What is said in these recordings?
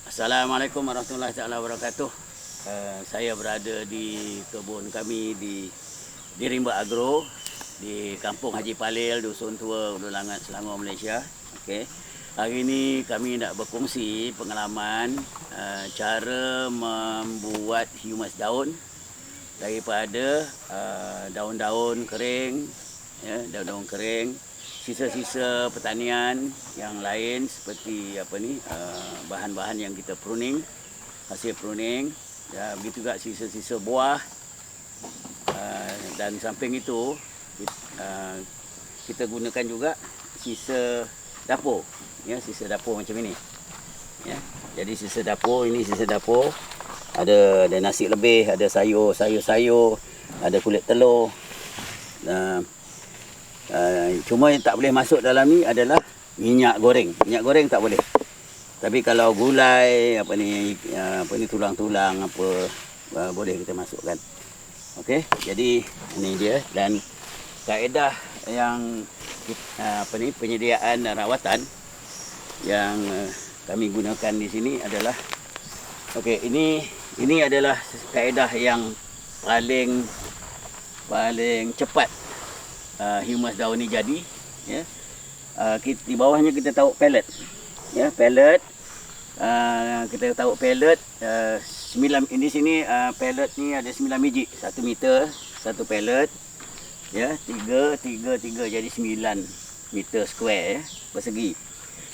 Assalamualaikum warahmatullahi wabarakatuh. Saya berada di kebun kami di Rimba Agro di Kampung Haji Palil, Dusun Tua, Ulu Langat, Selangor, Malaysia. Okey. Hari ini kami nak berkongsi pengalaman cara membuat humus daun daripada daun-daun kering, ya, daun-daun kering, sisa-sisa pertanian yang lain seperti bahan-bahan yang kita pruning, hasil pruning, ya, begitu juga sisa-sisa buah, dan samping itu kita gunakan juga sisa dapur, ya, sisa dapur macam ini, ya. Jadi sisa dapur ini, sisa dapur ada nasi lebih, ada sayur, ada kulit telur. Cuma yang tak boleh masuk dalam ni adalah minyak goreng. Minyak goreng tak boleh. Tapi kalau gulai, tulang-tulang boleh kita masukkan. Okey, jadi ini dia, dan kaedah yang penyediaan dan rawatan yang kami gunakan di sini adalah, okey, ini adalah kaedah yang paling cepat humus daun ni jadi, ya. Di bawahnya kita taruh pellet, ya, pellet. Kita taruh pellet 9 di sini. Pellet ni ada 9 biji, 1 meter satu pellet, ya, 3 jadi 9 meter square, ya, persegi.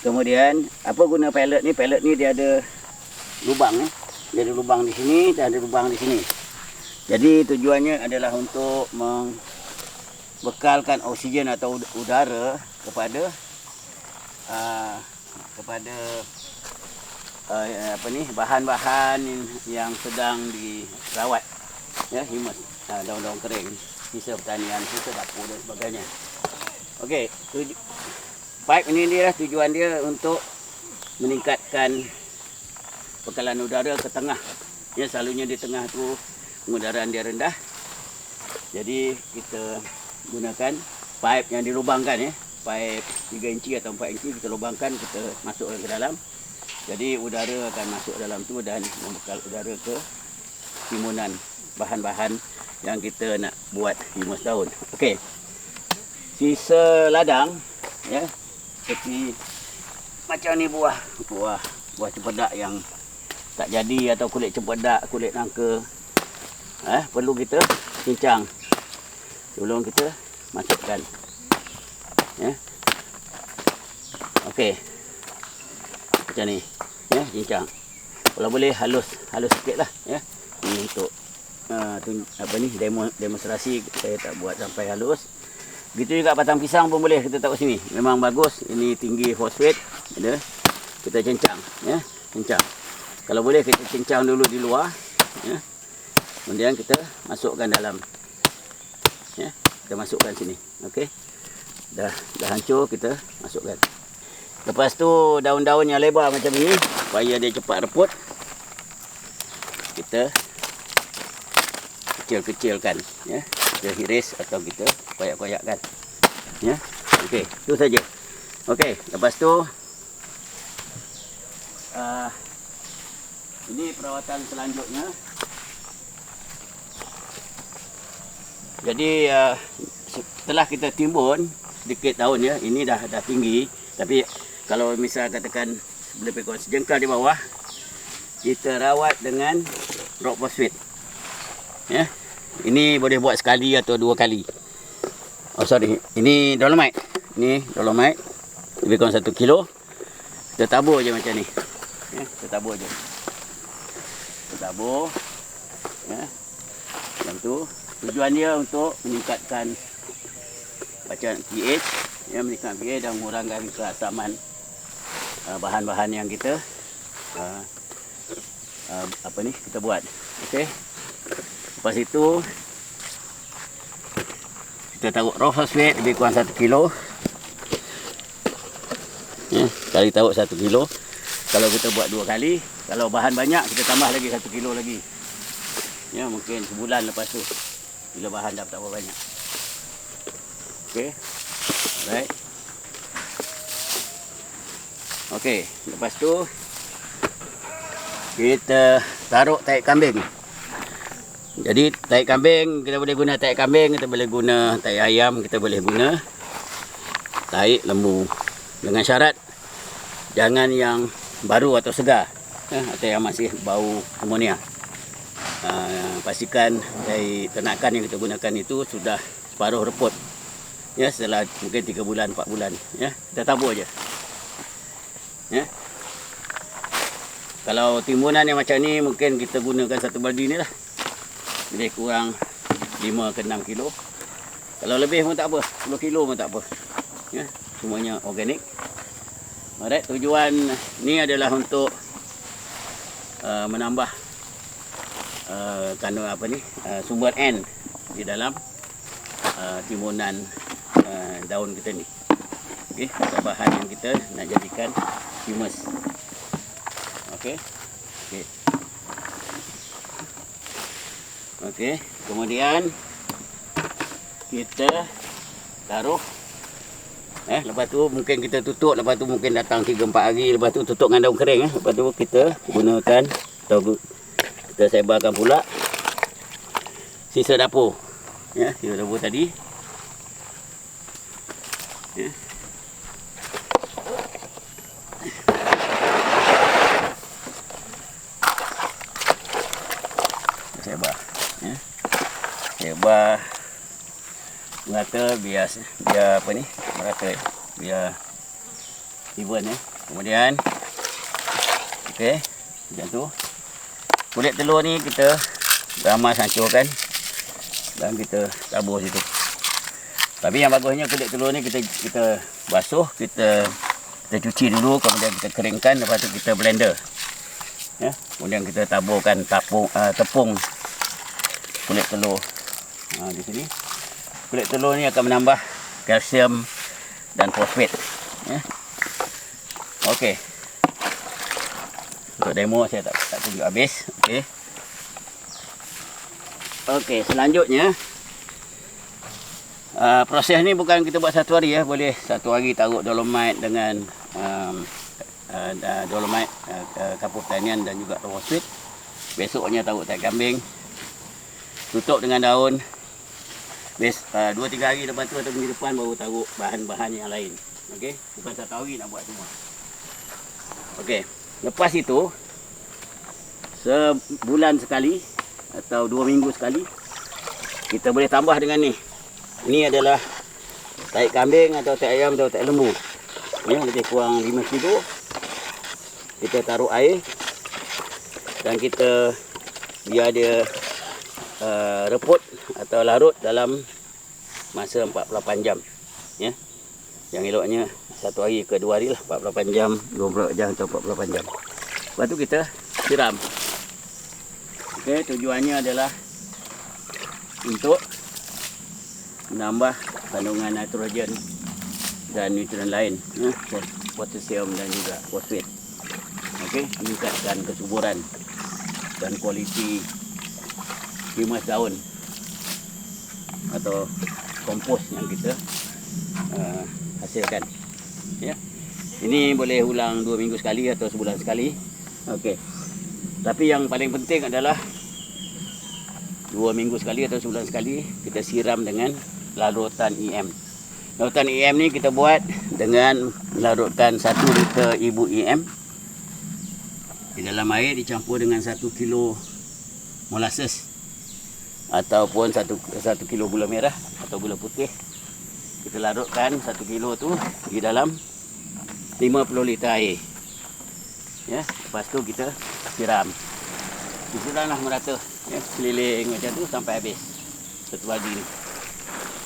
Kemudian apa guna pellet ni? Pellet ni dia ada lubang, ya. Dia ada lubang di sini dan ada lubang di sini. Jadi tujuannya adalah untuk bekalkan oksigen atau udara kepada bahan-bahan yang sedang dirawat, ya, humus, daun-daun kering, sisa pertanian, sisa dapur dan sebagainya. Okey, pipe ini dia tujuan dia untuk meningkatkan bekalan udara ke tengah, ya. Selalunya di tengah tu pengudaraan dia rendah. Jadi kita gunakan pipe yang dilubangkan, ya, pipe 3 inci atau 4 inci kita lubangkan, kita masukkan ke dalam. Jadi udara akan masuk dalam tu dan membekal udara ke timunan bahan-bahan yang kita nak buat humus daun. Okey. Sisa ladang, ya, seperti macam ni, buah cempedak yang tak jadi atau kulit cempedak, kulit nangka, perlu kita cincang sebelum kita masukkan, ya. Okey, macam ni, ya, cincang. Kalau boleh halus sikit lah, ya. Ini untuk demonstrasi, saya tak buat sampai halus. Begitu juga batang pisang pun boleh kita taruh sini, memang bagus. Ini tinggi fosfat, ada. Kita cincang, ya, cincang. Kalau boleh kita cincang dulu di luar, ya. Kemudian kita masukkan dalam, ya, kita masukkan sini. Okey, dah hancur, kita masukkan. Lepas tu daun-daun yang lebar macam ni, supaya dia cepat reput, kita kecil-kecilkan, ya. Kita hiris atau kita koyak-koyakkan, ya. Okey, itu saja. Okey, lepas tu ini perawatan selanjutnya. Jadi setelah kita timbun sedikit daun, ya, ini dah tinggi, tapi kalau misal katakan lebih kurang sejengkal di bawah, kita rawat dengan rock phosphate, ya. Ini boleh buat sekali atau 2 kali. Ini dolomite. Ini dolomite lebih kurang 1 kilo. Kita tabur je macam ni, ya, kita tabur je. Kita tabur, ya, macam tu. Tujuan dia untuk meningkatkan bacaan pH, ya, meningkatkan pH dan mengurangkan keasaman bahan-bahan yang kita kita buat. Okey. Lepas itu kita taruh raw phosphate lebih kurang 1 kilo. Ya, kali taruh 1 kilo. Kalau kita buat 2 kali, kalau bahan banyak kita tambah lagi 1 kilo lagi. Ya, mungkin sebulan lepas tu, bila bahan dah tak berapa banyak. Okey. Alright. Okey, lepas tu kita taruh tahi kambing. Jadi tahi kambing kita boleh guna, tahi kambing kita boleh guna, tahi ayam kita boleh guna, tahi lembu, dengan syarat jangan yang baru atau segar, atau yang masih bau amonia. Pastikan dari ternakan yang kita gunakan itu sudah separuh reput. Ya, setelah mungkin 3 bulan, 4 bulan, ya, kita tabur aja. Ya. Kalau timbunan yang macam ni mungkin kita gunakan satu baldi ni lah. Lebih kurang 5 ke 6 kilo. Kalau lebih pun tak apa, 10 kilo pun tak apa. Ya, semuanya organik. Alright, tujuan ni adalah untuk menambah kandungan apa ni, sumber N di dalam timbunan daun kita ni. Okey, bahan yang kita nak jadikan humus. Okey. Okey. Okey, kemudian kita taruh, lepas tu mungkin kita tutup, lepas tu mungkin datang 3-4 hari, lepas tu tutup dengan daun kering, lepas tu kita gunakan atau kita sebarkan pula sisa dapur. Ya, sisa dapur tadi. Ya. Sebar. Ya. Sebar merata, biar apa ni, merata, biar even ya. Kemudian okey, macam tu. Kulit telur ni kita ramas hancurkan dan kita tabur situ. Tapi yang bagusnya kulit telur ni kita basuh, kita cuci dulu, kemudian kita keringkan, lepas tu kita blender. Ya, kemudian kita taburkan tepung kulit telur di sini. Kulit telur ni akan menambah kalsium dan fosfat. Ya. Okey. Untuk demo saya tak tunjuk habis. Okey. Okey, selanjutnya proses ni bukan kita buat satu hari ya, boleh satu hari taruh dolomite dengan dolomite, kapur pertanian dan juga fosfat. Besoknya taruh tahi kambing, tutup dengan daun. 2-3 hari lepas tu atau minggu depan baru taruh bahan-bahan yang lain. Okey, bukan satu hari nak buat semua. Okey, lepas itu sebulan sekali atau 2 minggu sekali kita boleh tambah dengan ni. Ini adalah tahi kambing atau tahi ayam atau tahi lembu. Ya, lebih kurang 5 kilo. Kita taruh air dan kita biar dia reput atau larut dalam masa 48 jam. Ya. Yang eloknya satu hari ke 2 hari lah, 48 jam, 24 jam atau 48 jam. Lepas tu kita siram. Okey, tujuannya adalah untuk menambah kandungan nitrogen dan nutrien lain, ya, potasium dan juga fosfat. Okey, meningkatkan kesuburan dan kualiti humus daun atau kompos yang kita hasilkan. Ya. Ini boleh ulang 2 minggu sekali atau sebulan sekali. Okey. Tapi yang paling penting adalah 2 minggu sekali atau sebulan sekali kita siram dengan larutan EM. Larutan EM ni kita buat dengan melarutkan 1 liter ibu EM di dalam air dicampur dengan 1 kilo molasses ataupun 1 kilo gula merah atau gula putih. Kita larutkan 1 kilo tu di dalam 50 liter air. Ya, lepas tu kita siram. Disiramlah merata, ya, keliling macam tu sampai habis satu baldi ni.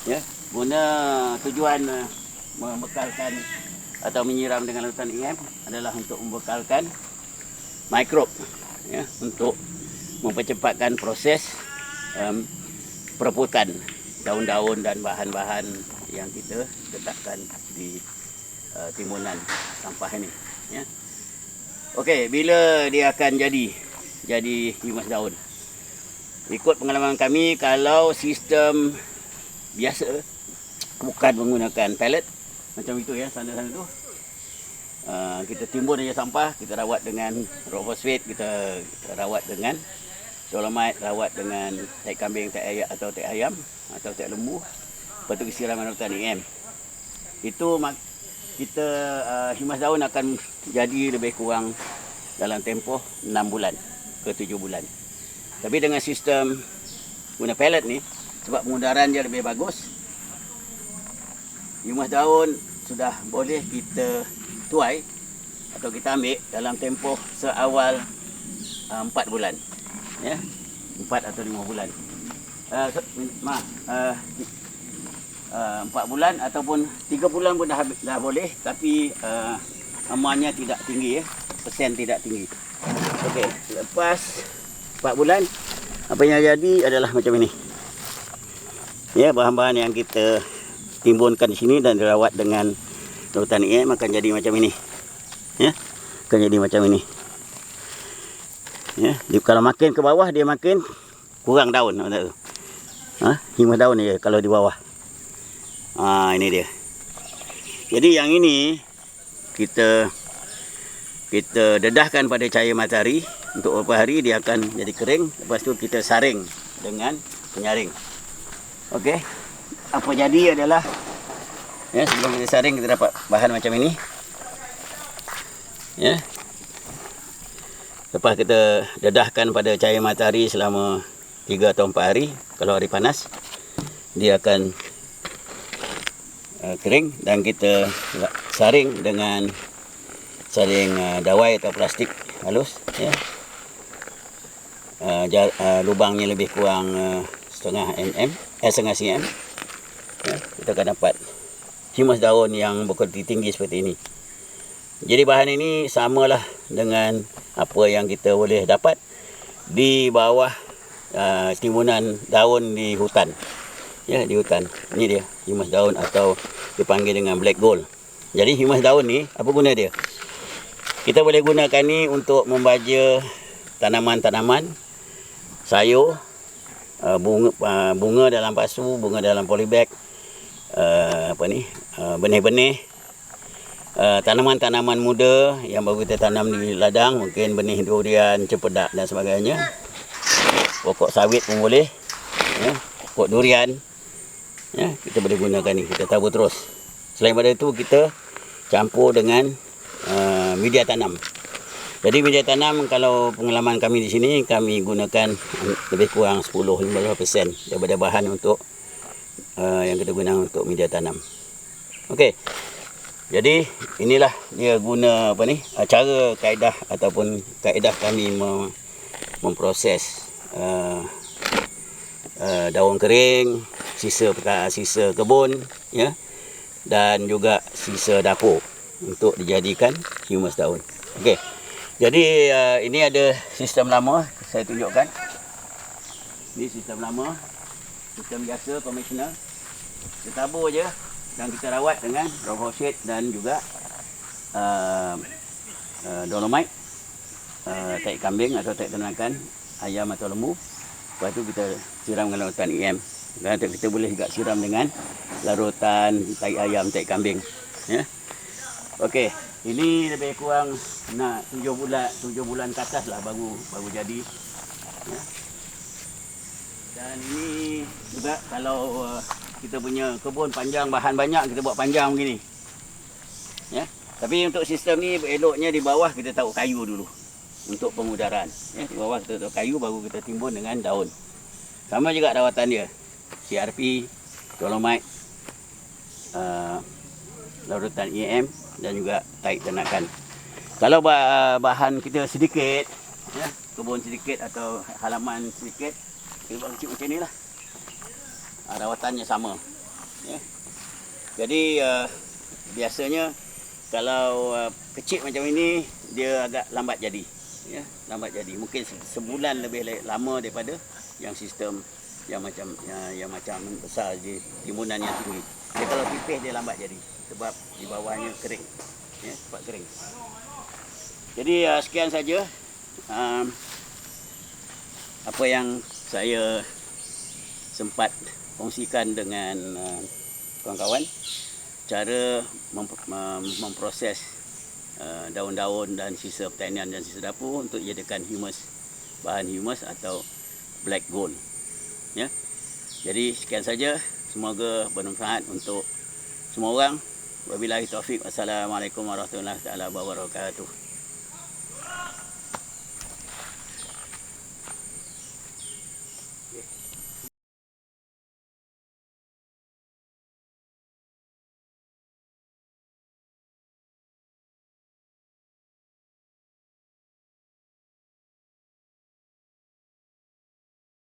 Ya, guna tujuan membekalkan atau menyiram dengan larutan EM adalah untuk membekalkan mikrob, ya, untuk mempercepatkan proses pereputan daun-daun dan bahan-bahan yang kita letakkan di timbunan sampah ini. Ya. Okey, bila dia akan jadi humus daun? Ikut pengalaman kami, kalau sistem biasa bukan menggunakan pellet macam itu ya, sana-sana tu, kita timbun saja sampah, kita rawat dengan rock phosphate, kita rawat dengan dolomite, rawat dengan tai kambing, tai ayam atau tai lembu. Lepas tu siram dengan larutan EM. Itu kita himas daun akan jadi lebih kurang dalam tempoh 6 bulan ke 7 bulan. Tapi dengan sistem guna pellet ni, sebab pengudaran dia lebih bagus, himas daun sudah boleh kita tuai atau kita ambil dalam tempoh seawal 4 bulan. Ya, 4 atau 5 bulan. 4 bulan ataupun 3 bulan pun dah boleh, tapi amannya tidak tinggi, ya. Persen tidak tinggi. Okey, lepas 4 bulan apa yang jadi adalah macam ini. Ya, bahan-bahan yang kita timbunkan di sini dan dirawat dengan larutan EM akan jadi macam ini. Ya, akan jadi macam ini. Ya, kalau makin ke bawah dia makin kurang daun. Himas daun dia kalau di bawah. Ini dia. Jadi yang ini kita dedahkan pada cahaya matahari untuk beberapa hari, dia akan jadi kering. Lepas tu kita saring dengan penyaring. Okey. Apa jadi adalah, ya, sebelum kita saring kita dapat bahan macam ini. Ya. Lepas kita dedahkan pada cahaya matahari selama 3 atau 4 hari, kalau hari panas dia akan kering dan kita saring dengan saring dawai atau plastik halus, ya. Lubangnya lebih kurang setengah cm. Ya, kita akan dapat himas daun yang berkualiti tinggi seperti ini. Jadi bahan ini samalah dengan apa yang kita boleh dapat di bawah timbunan daun di hutan. Ya, di hutan. Ini dia himas daun atau dipanggil dengan black gold. Jadi himas daun ni apa guna dia? Kita boleh gunakan ni untuk membaja tanaman-tanaman, sayur, bunga dalam pasu, bunga dalam polybag, benih-benih, tanaman-tanaman muda yang baru kita tanam di ladang, mungkin benih durian, cempedak dan sebagainya. Pokok sawit pun boleh, ya, pokok durian. Ya, kita boleh gunakan ni, kita tabur terus. Selain daripada itu, kita campur dengan media tanam. Jadi media tanam, kalau pengalaman kami di sini, kami gunakan lebih kurang 10-15% daripada bahan untuk yang kita guna untuk media tanam. Okey. Jadi inilah dia guna cara kaedah ataupun kaedah kami memproses daun kering, sisa kebun, ya, dan juga sisa dapur untuk dijadikan himas daun. Okey. Jadi ini ada sistem lama saya tunjukkan. Ini sistem lama, sistem biasa konvensional. Kita tabur je dan kita rawat dengan rock phosphate dan juga dolomite, tai kambing atau tai ternakan, ayam atau lembu. Lepas tu kita siram dengan larutan EM. Dan kita boleh juga siram dengan larutan tai ayam, tai kambing. Ya. Okey, ini lebih kurang 7 bulan ke atas lah baru jadi. Ya. Dan ini juga kalau kita punya kebun panjang, bahan banyak, kita buat panjang begini. Ya. Tapi untuk sistem ni eloknya di bawah kita taruh kayu dulu untuk pengudaran. Ya, di bawah kita taruh kayu baru kita timbun dengan daun. Sama juga rawatan dia. CRP, dolomite, larutan EM dan juga tai ternakan. Kalau bahan kita sedikit, ya, kebun sedikit atau halaman sedikit, kita buat kecil macam ni lah. Rawatannya sama. Ya. Jadi biasanya kalau kecil macam ini dia agak lambat jadi. Ya, lambat jadi. Mungkin sebulan lebih lama daripada yang sistem yang macam besar di timbunan yang tinggi. Jadi kalau tipis dia lambat jadi sebab di bawahnya kering. Ya, cepat kering. Jadi sekian saja apa yang saya sempat kongsikan dengan kawan-kawan, cara memproses daun-daun dan sisa pertanian dan sisa dapur untuk jadikan humus, bahan humus atau black gold. Ya. Jadi sekian saja, semoga bermanfaat untuk semua orang. Wabillahi taufik. Wassalamualaikum warahmatullahi wabarakatuh.